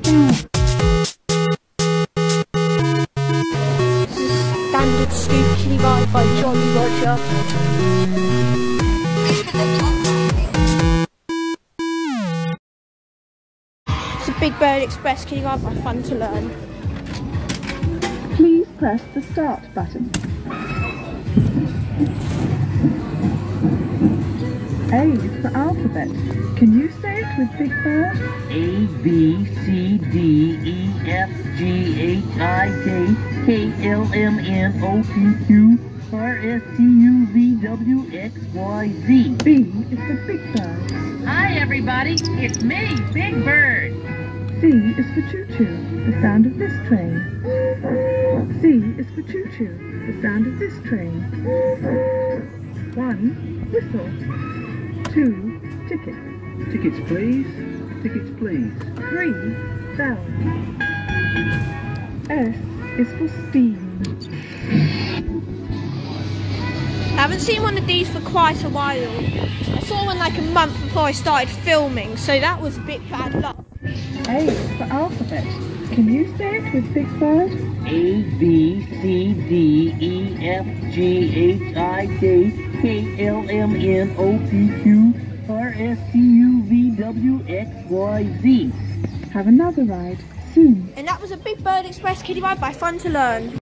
Standard Scoop Kiddie Ride by Jolly Roger. It's a Big Bird Express Kiddie Ride by Fun to Learn. Please press the start button. A is for alphabet. Can you say it with Big Bird? A, B, C, D, E, F, G, H, I, J, K, L, M, N, O, P, Q, R, S, T, U, V, W, X, Y, Z. B is for Big Bird. Hi everybody, it's me, Big Bird. C is for choo-choo, the sound of this train. C is for choo-choo, the sound of this train. 1, whistle. 2, ticket. Tickets please. Tickets please. 3, bell. S is for steam. I haven't seen one of these for quite a while. I saw one like a month before I started filming, so that was a bit bad luck. A is for alphabet. Can you say it with Big Bird? A, B, C, D, E, F, G, H, I, J, K, L, M, N, O, P, Q, R, S, T, U, V, W, X, Y, Z. Have another ride soon. And that was a Big Bird Express Kiddie Ride by Fun to Learn.